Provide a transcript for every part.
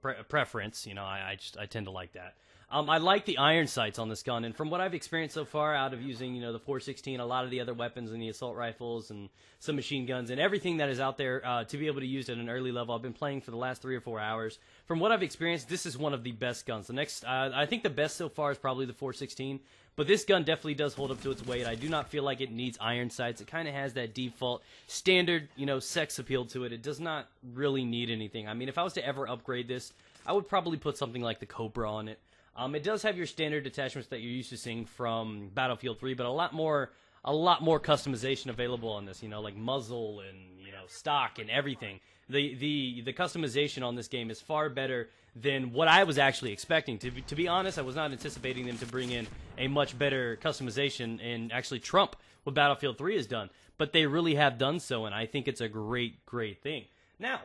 preference. You know, I tend to like that. I like the iron sights on this gun, and from what I've experienced so far out of using, you know, the 416, a lot of the other weapons and the assault rifles and some machine guns and everything that is out there to be able to use at an early level, I've been playing for the last 3 or 4 hours. From what I've experienced, this is one of the best guns. The next, I think the best so far is probably the 416, but this gun definitely does hold up to its weight. I do not feel like it needs iron sights. It kind of has that default standard, you know, sex appeal to it. It does not really need anything. I mean, if I was to ever upgrade this, I would probably put something like the Cobra on it. It does have your standard attachments that you're used to seeing from Battlefield 3, but a lot more customization available on this. You know, like muzzle and, you know, stock and everything. The customization on this game is far better than what I was actually expecting. To be honest, I was not anticipating them to bring in a much better customization and actually trump what Battlefield 3 has done. But they really have done so, and I think it's a great thing. Now,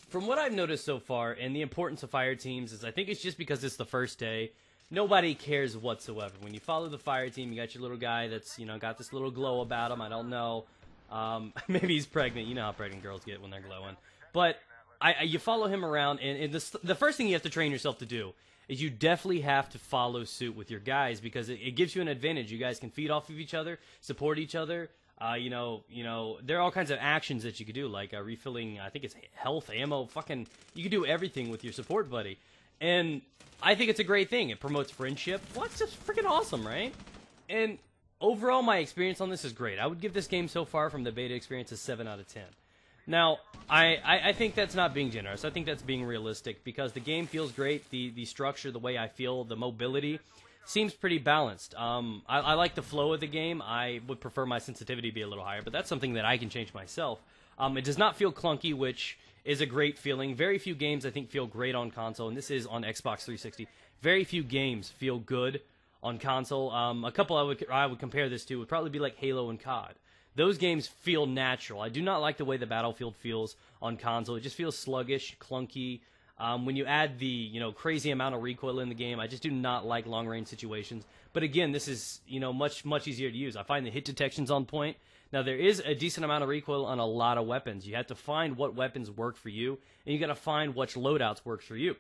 from what I've noticed so far, and the importance of fire teams is, I think it's just because it's the first day, nobody cares whatsoever. When you follow the fire team, you got your little guy that's, you know, got this little glow about him. I don't know. Maybe he's pregnant. You know how pregnant girls get when they're glowing. But you follow him around, and the first thing you have to train yourself to do is you definitely have to follow suit with your guys, because it gives you an advantage. You guys can feed off of each other, support each other. You know, there are all kinds of actions that you could do, like refilling, I think it's health, ammo, you can do everything with your support buddy. And I think it's a great thing. It promotes friendship. Well, it's just freaking awesome, right? And overall, my experience on this is great. I would give this game so far from the beta experience a 7 out of 10. Now, I think that's not being generous. I think that's being realistic, because the game feels great. The structure, the way I feel, the mobility seems pretty balanced. I like the flow of the game. I would prefer my sensitivity to be a little higher, but that's something that I can change myself. It does not feel clunky, which is a great feeling. Very few games, I think, feel great on console, and this is on Xbox 360. Very few games feel good on console. A couple I would compare this to would probably be like Halo and COD. Those games feel natural. I do not like the way the Battlefield feels on console. It just feels sluggish, clunky. When you add the, you know, crazy amount of recoil in the game, I just do not like long-range situations. But again, this is, you know, much easier to use. I find the hit detection's on point. Now, there is a decent amount of recoil on a lot of weapons. You have to find what weapons work for you, and you got to find which loadouts works for you.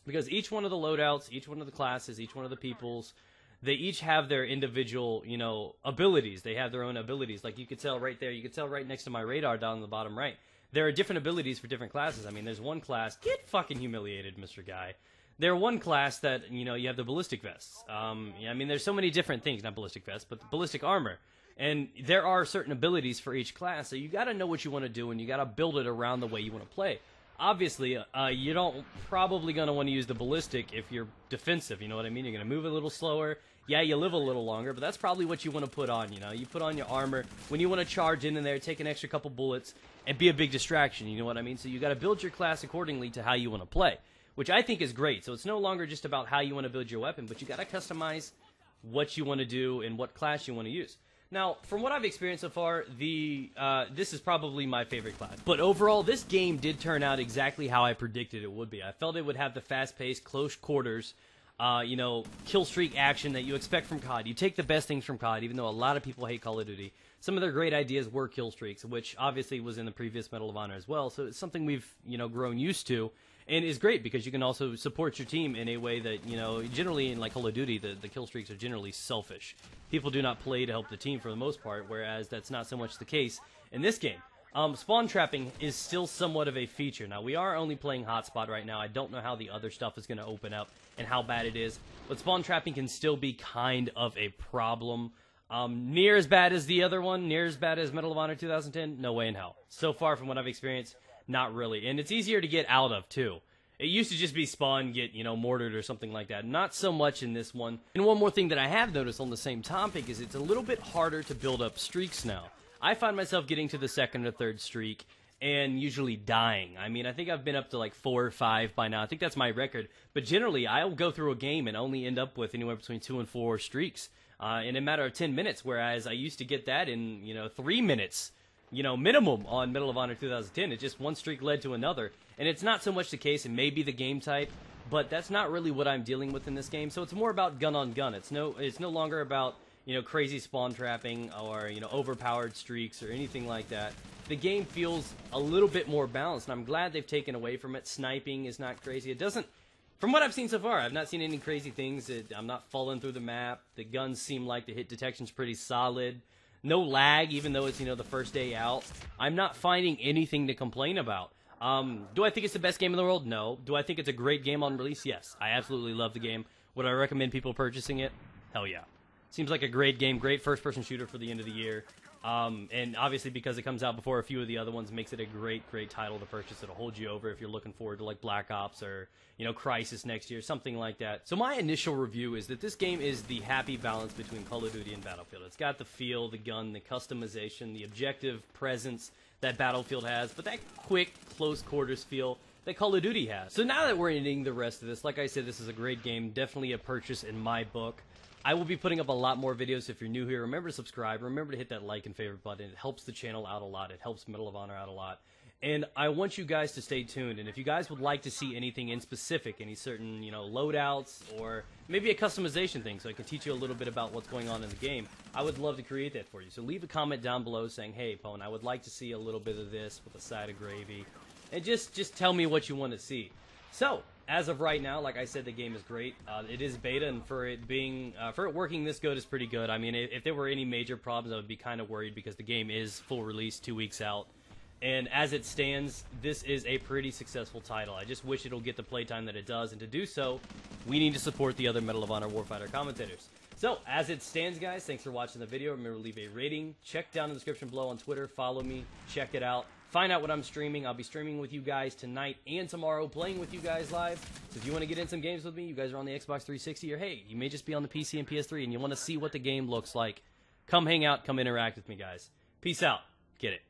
Because each one of the loadouts, each one of the classes, each one of the peoples, they each have their individual, you know, abilities. They have their own abilities. Like you could tell right there, you could tell right next to my radar down in the bottom right. There are different abilities for different classes. I mean, there's one class, get fucking humiliated, Mr. Guy. There's one class that, you know, you have the ballistic vests. I mean, there's so many different things, not ballistic vests, but the ballistic armor. And there are certain abilities for each class, so you got to know what you want to do, and you got to build it around the way you want to play. Obviously, you don't probably going to want to use the ballistic if you're defensive, you know what I mean? You're going to move a little slower. Yeah, you live a little longer, but that's probably what you want to put on, you know? You put on your armor when you want to charge in there, take an extra couple bullets, and be a big distraction, you know what I mean? So you got to build your class accordingly to how you want to play, which I think is great. So it's no longer just about how you want to build your weapon, but you got to customize what you want to do and what class you want to use. Now, from what I've experienced so far, this is probably my favorite class. But overall, this game did turn out exactly how I predicted it would be. I felt it would have the fast-paced, close quarters, you know, kill streak action that you expect from COD. You take the best things from COD, even though a lot of people hate Call of Duty. Some of their great ideas were kill streaks, which obviously was in the previous Medal of Honor as well. So it's something we've, you know, grown used to. And is great because you can also support your team in a way that, you know, generally in like Call of Duty, the kill streaks are generally selfish. People do not play to help the team for the most part, whereas that's not so much the case in this game. Spawn trapping is still somewhat of a feature. Now, we are only playing Hotspot right now. I don't know how the other stuff is going to open up and how bad it is, but spawn trapping can still be kind of a problem. Near as bad as the other one, near as bad as Medal of Honor 2010, no way in hell. So far from what I've experienced, not really. And it's easier to get out of, too. It used to just be spawn, get, you know, mortared or something like that. Not so much in this one. And one more thing that I have noticed on the same topic is it's a little bit harder to build up streaks now. I find myself getting to the second or third streak and usually dying. I mean, I think I've been up to like 4 or 5 by now. I think that's my record. But generally, I'll go through a game and only end up with anywhere between 2 and 4 streaks in a matter of 10 minutes, whereas I used to get that in, you know, 3 minutes. You know, minimum on Medal of Honor 2010. It just one streak led to another. And it's not so much the case, and maybe the game type, but that's not really what I'm dealing with in this game. So it's more about gun on gun. It's no longer about, you know, crazy spawn trapping or, you know, overpowered streaks or anything like that. the game feels a little bit more balanced, and I'm glad they've taken away from it. Sniping is not crazy. It doesn't, from what I've seen so far, I've not seen any crazy things. I'm not falling through the map. The guns seem like the hit detection's pretty solid. No lag, even though it's, the first day out. I'm not finding anything to complain about. Do I think it's the best game in the world? No. Do I think it's a great game on release? Yes. I absolutely love the game. Would I recommend people purchasing it? Hell yeah. Seems like a great game, great first-person shooter for the end of the year. And obviously because it comes out before a few of the other ones makes it a great title to purchase. It'll hold you over if you're looking forward to like Black Ops or, Crysis next year, something like that. So my initial review is that this game is the happy balance between Call of Duty and Battlefield. It's got the feel, the gun, the customization, the objective presence that Battlefield has, but that quick, close quarters feel that Call of Duty has. So now that we're ending the rest of this, like I said, this is a great game, definitely a purchase in my book. I will be putting up a lot more videos. If you're new here, remember to subscribe. Remember to hit that like and favorite button. It helps the channel out a lot. It helps Medal of Honor out a lot. And I want you guys to stay tuned. And if you guys would like to see anything in specific, any certain, loadouts, or maybe a customization thing so I can teach you a little bit about what's going on in the game, I would love to create that for you. So leave a comment down below saying, hey, Pone, I would like to see a little bit of this with a side of gravy. And just tell me what you want to see. So, as of right now, like I said, the game is great. It is beta, and for it working this good is pretty good. I mean, if there were any major problems, I would be kind of worried because the game is full release 2 weeks out. And as it stands, this is a pretty successful title. I just wish it'll get the playtime that it does, and to do so, we need to support the other Medal of Honor Warfighter commentators. So, as it stands, guys, thanks for watching the video. Remember to leave a rating. Check down in the description below on Twitter. Follow me. Check it out. Find out what I'm streaming. I'll be streaming with you guys tonight and tomorrow, playing with you guys live. So if you want to get in some games with me, you guys are on the Xbox 360, or hey, you may just be on the PC and PS3 and you want to see what the game looks like, come hang out, come interact with me, guys. Peace out. Get it.